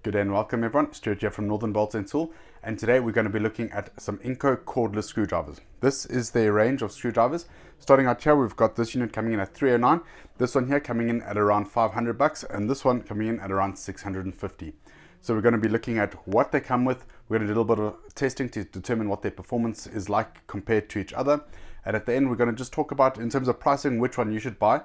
Good day and welcome everyone, Stuart here from Northern Bolt & Tool, and today we're going to be looking at some Ingco Cordless Screwdrivers. This is their range of screwdrivers. Starting out here, we've got this unit coming in at $309, this one here coming in at around $500, and this one coming in at around $650. So we're going to be looking at what they come with. We're going to do a little bit of testing to determine what their performance is like compared to each other, and at the end we're going to just talk about, in terms of pricing, which one you should buy.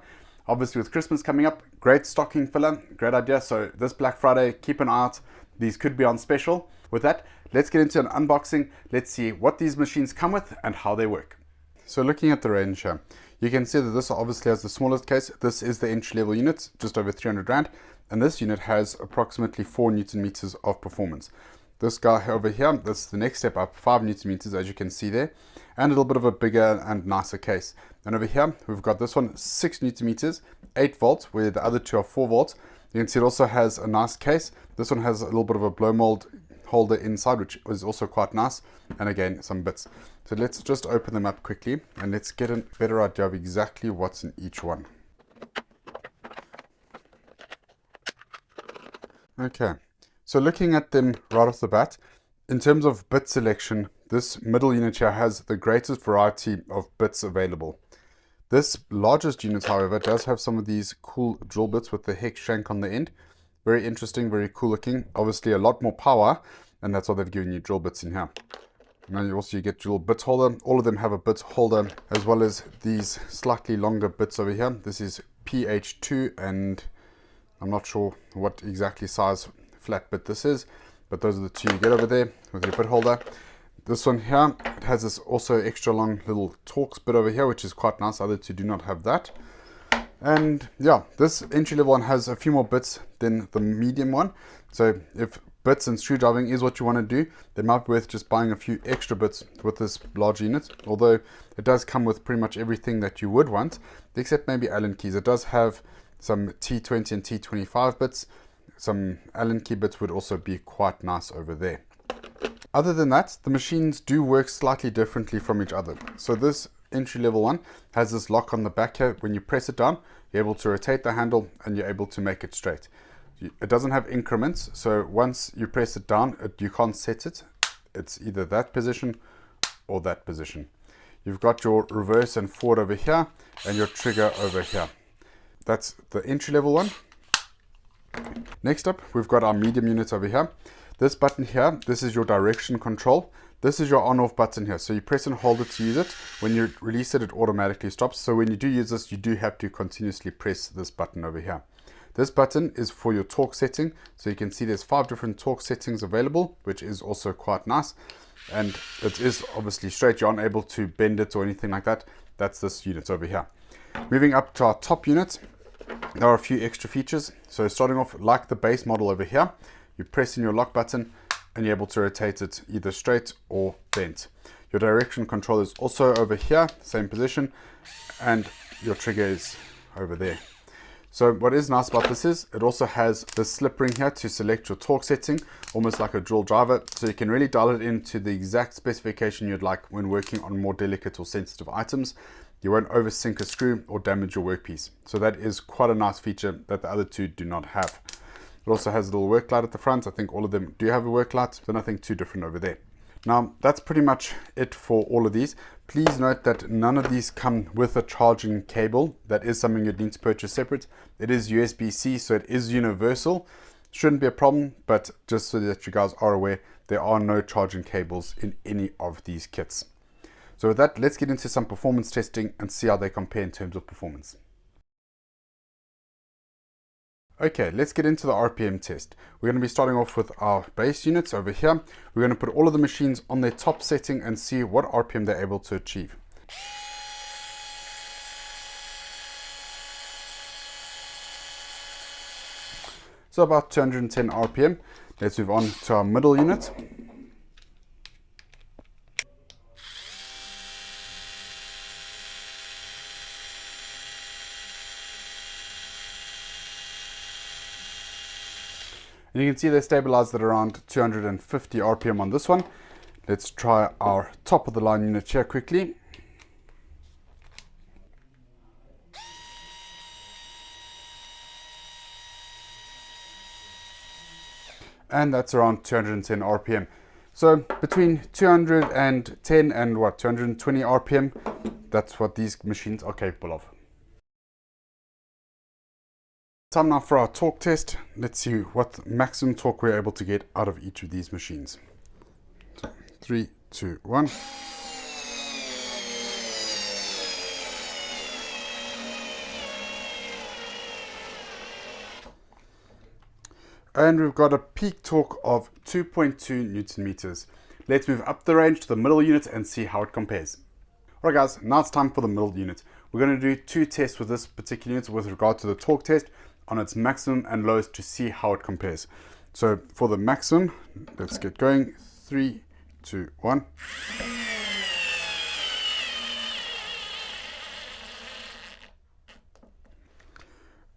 Obviously with Christmas coming up, great stocking filler, great idea. So this Black Friday, keep an eye out. These could be on special. With that, let's get into an unboxing. Let's see what these machines come with and how they work. So looking at the range here, you can see that this obviously has the smallest case. This is the entry level unit, just over 300 Rand. And this unit has approximately 4 Newton meters of performance. This guy over here, that's the next step up, 5 Newton meters, as you can see there, and a little bit of a bigger and nicer case. And over here, we've got this one, 6 Newton meters, 8 volts, where the other two are 4 volts. You can see it also has a nice case. This one has a little bit of a blow mold holder inside, which is also quite nice, and again, some bits. So let's just open them up quickly, and let's get a better idea of exactly what's in each one. Okay. So looking at them right off the bat, in terms of bit selection, this middle unit here has the greatest variety of bits available. This largest unit, however, does have some of these cool drill bits with the hex shank on the end. Very interesting, very cool looking. Obviously a lot more power, and that's why they've given you drill bits in here. Now you get your little bit holder. All of them have a bit holder, as well as these slightly longer bits over here. This is PH2, and I'm not sure what exactly size flat bit this is, but those are the two you get over there with your bit holder. This one here, it has this also extra long little Torx bit over here, which is quite nice. Other two do not have that. And yeah, this entry level one has a few more bits than the medium one. So if bits and screwdriving is what you want to do, then it might be worth just buying a few extra bits with this large unit. Although it does come with pretty much everything that you would want, except maybe Allen keys. It does have some T20 and T25 bits. Some Allen key bits would also be quite nice over there. Other than that, the machines do work slightly differently from each other. So this entry level one has this lock on the back here. When you press it down, you're able to rotate the handle and you're able to make it straight. It doesn't have increments, so once you press it down, you can't set it. It's either that position or that position. You've got your reverse and forward over here and your trigger over here. That's the entry level one. Next up, we've got our medium unit over here. This button here, this is your direction control. This is your on-off button here. So you press and hold it to use it. When you release it, it automatically stops. So when you do use this, you do have to continuously press this button over here. This button is for your torque setting. So you can see there's 5 different torque settings available, which is also quite nice. And it is obviously straight. You're unable to bend it or anything like that. That's this unit over here. Moving up to our top unit, there are a few extra features. So starting off, like the base model over here, you press in your lock button and you're able to rotate it either straight or bent. Your direction control is also over here, same position, and your trigger is over there. So what is nice about this is it also has the slip ring here to select your torque setting, almost like a drill driver, so you can really dial it into the exact specification you'd like when working on more delicate or sensitive items. You won't oversink a screw or damage your workpiece. So that is quite a nice feature that the other two do not have. It also has a little work light at the front. I think all of them do have a work light, so nothing too different over there. Now, that's pretty much it for all of these. Please note that none of these come with a charging cable. That is something you'd need to purchase separate. It is USB-C, so it is universal. Shouldn't be a problem, but just so that you guys are aware, there are no charging cables in any of these kits. So with that, let's get into some performance testing and see how they compare in terms of performance. Okay, let's get into the RPM test. We're going to be starting off with our base units over here. We're going to put all of the machines on their top setting and see what RPM they're able to achieve. So about 210 RPM. Let's move on to our middle unit. And you can see they stabilized at around 250 RPM on this one. Let's try our top of the line unit here quickly. and that's around 210 RPM. So between 210 and 220 RPM, that's what these machines are capable of. Time now for our torque test. Let's see what maximum torque we're able to get out of each of these machines. So 3, 2, 1. And we've got a peak torque of 2.2 Newton meters. Let's move up the range to the middle unit and see how it compares. Alright guys, now it's time for the middle unit. We're going to do 2 tests with this particular unit with regard to the torque test on its maximum and lowest to see how it compares. So for the maximum, let's get going. 3, 2, 1.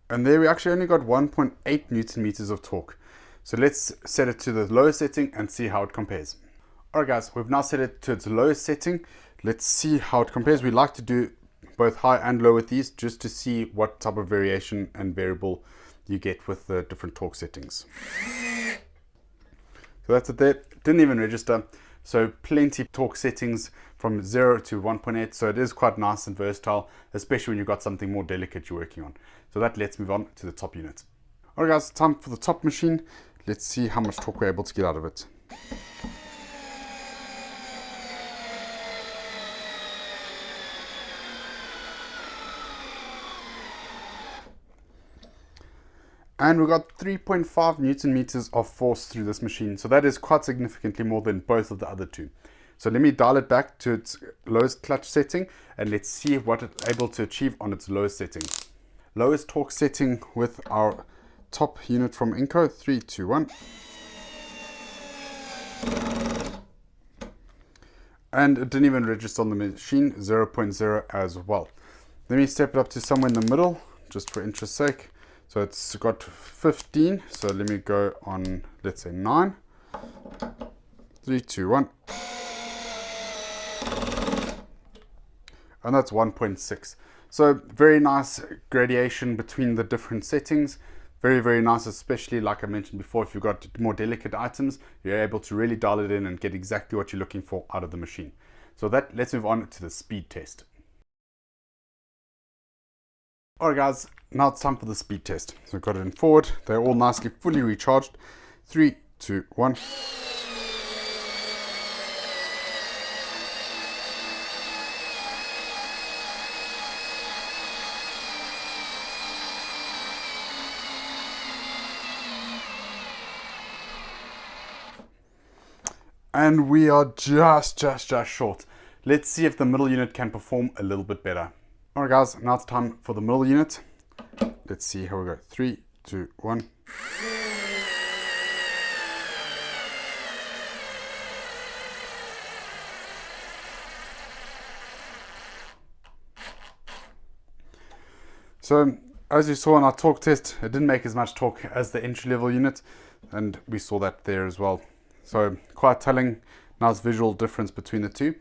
And there we actually only got 1.8 Newton meters of torque. So let's set it to the lowest setting and see how it compares. Alright guys, we've now set it to its lowest setting. Let's see how it compares. We like to do both high and low with these just to see what type of variation and variable you get with the different torque settings. So that's it there. Didn't even register. So plenty of torque settings from 0 to 1.8. So it is quite nice and versatile, especially when you've got something more delicate you're working on. So let's move on to the top unit. Alright guys, time for the top machine. Let's see how much torque we're able to get out of it. And we got 3.5 Newton meters of force through this machine. So that is quite significantly more than both of the other two. So let me dial it back to its lowest clutch setting and let's see what it's able to achieve on its lowest setting. Lowest torque setting with our top unit from Ingco. 3, 2, 1. And it didn't even register on the machine. 0.0 as well. Let me step it up to somewhere in the middle just for interest's sake. So it's got 15. So let me go on, let's say 9. 3, 2, 1. And that's 1.6. So very nice gradation between the different settings. Very, very nice, especially like I mentioned before, if you've got more delicate items, you're able to really dial it in and get exactly what you're looking for out of the machine. So let's move on to the speed test. Alright guys, now it's time for the speed test. So we've got it in forward. They're all nicely fully recharged. 3, 2, 1. And we are just short. Let's see if the middle unit can perform a little bit better. Alright guys, now it's time for the middle unit. Let's see how we go. 3, 2, 1. So as you saw in our torque test, it didn't make as much torque as the entry level unit, and we saw that there as well. So quite telling, nice visual difference between the two.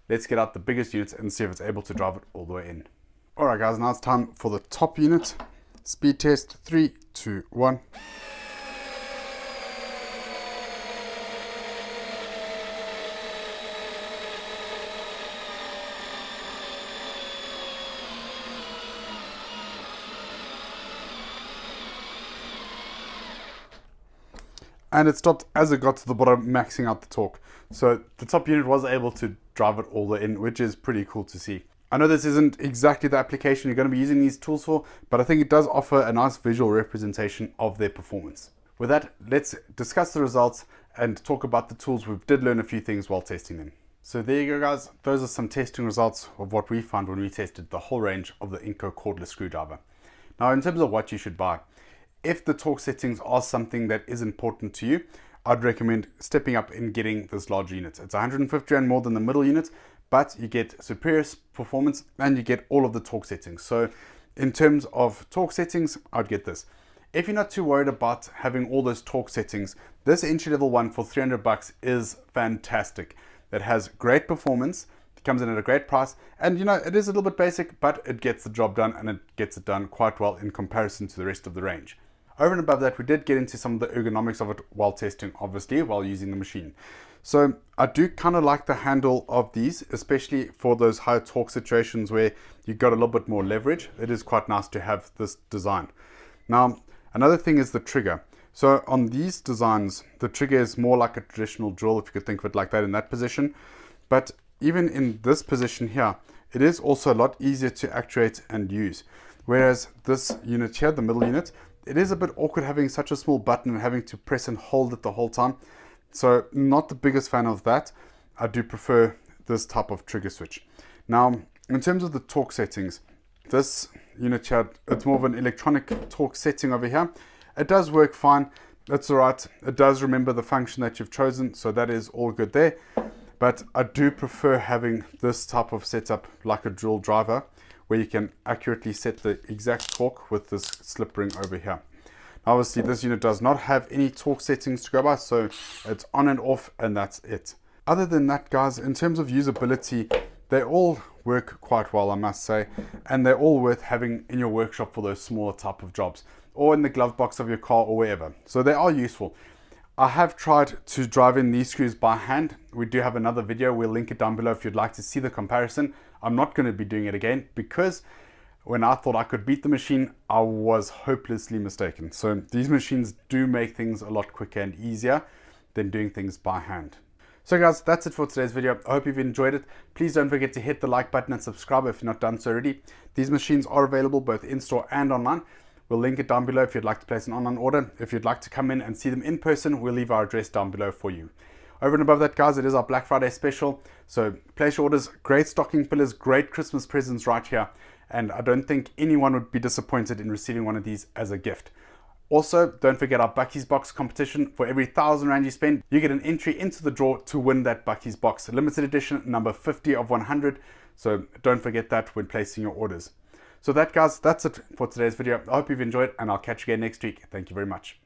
Let's get out the biggest unit and see if it's able to drive it all the way in. Alright guys, now it's time for the top unit. Speed test. 3, 2, 1. And it stopped as it got to the bottom, maxing out the torque. So the top unit was able to drive it all the way in, which is pretty cool to see. I know this isn't exactly the application you're going to be using these tools for, but I think it does offer a nice visual representation of their performance. With that, let's discuss the results and talk about the tools. We did learn a few things while testing them. So there you go guys, those are some testing results of what we found when we tested the whole range of the Ingco Cordless Screwdriver. Now in terms of what you should buy, if the torque settings are something that is important to you, I'd recommend stepping up and getting this larger unit. It's 150 Rand more than the middle unit, but you get superior performance and you get all of the torque settings. So in terms of torque settings, I'd get this. If you're not too worried about having all those torque settings, this entry level one for 300 bucks is fantastic. It has great performance, it comes in at a great price, and you know, it is a little bit basic, but it gets the job done and it gets it done quite well in comparison to the rest of the range. Over and above that, we did get into some of the ergonomics of it while testing, obviously, while using the machine. So I do kind of like the handle of these, especially for those high torque situations where you've got a little bit more leverage. It is quite nice to have this design. Now, another thing is the trigger. So on these designs, the trigger is more like a traditional drill, if you could think of it like that in that position. But even in this position here, it is also a lot easier to actuate and use. Whereas this unit here, the middle unit, it is a bit awkward having such a small button and having to press and hold it the whole time. So not the biggest fan of that. I do prefer this type of trigger switch. Now, in terms of the torque settings, this unit here, it's more of an electronic torque setting over here. It does work fine. That's all right. It does remember the function that you've chosen, so that is all good there. But I do prefer having this type of setup like a drill driver, where you can accurately set the exact torque with this slip ring over here. Obviously, this unit does not have any torque settings to go by, so it's on and off, and that's it. Other than that, guys, in terms of usability, they all work quite well, I must say, and they're all worth having in your workshop for those smaller type of jobs, or in the glove box of your car or wherever. So they are useful. I have tried to drive in these screws by hand. We do have another video. We'll link it down below if you'd like to see the comparison. I'm not going to be doing it again because when I thought I could beat the machine, I was hopelessly mistaken. So these machines do make things a lot quicker and easier than doing things by hand. So guys, that's it for today's video. I hope you've enjoyed it. Please don't forget to hit the like button and subscribe if you're not done so already. These machines are available both in-store and online. We'll link it down below if you'd like to place an online order. If you'd like to come in and see them in person, we'll leave our address down below for you. Over and above that, guys, it is our Black Friday special. So place your orders. Great stocking fillers, great Christmas presents right here. And I don't think anyone would be disappointed in receiving one of these as a gift. Also, don't forget our Bucky's Box competition. For every 1,000 Rand you spend, you get an entry into the draw to win that Bucky's Box. Limited edition, number 50 of 100. So don't forget that when placing your orders. So that, guys, that's it for today's video. I hope you've enjoyed, and I'll catch you again next week. Thank you very much.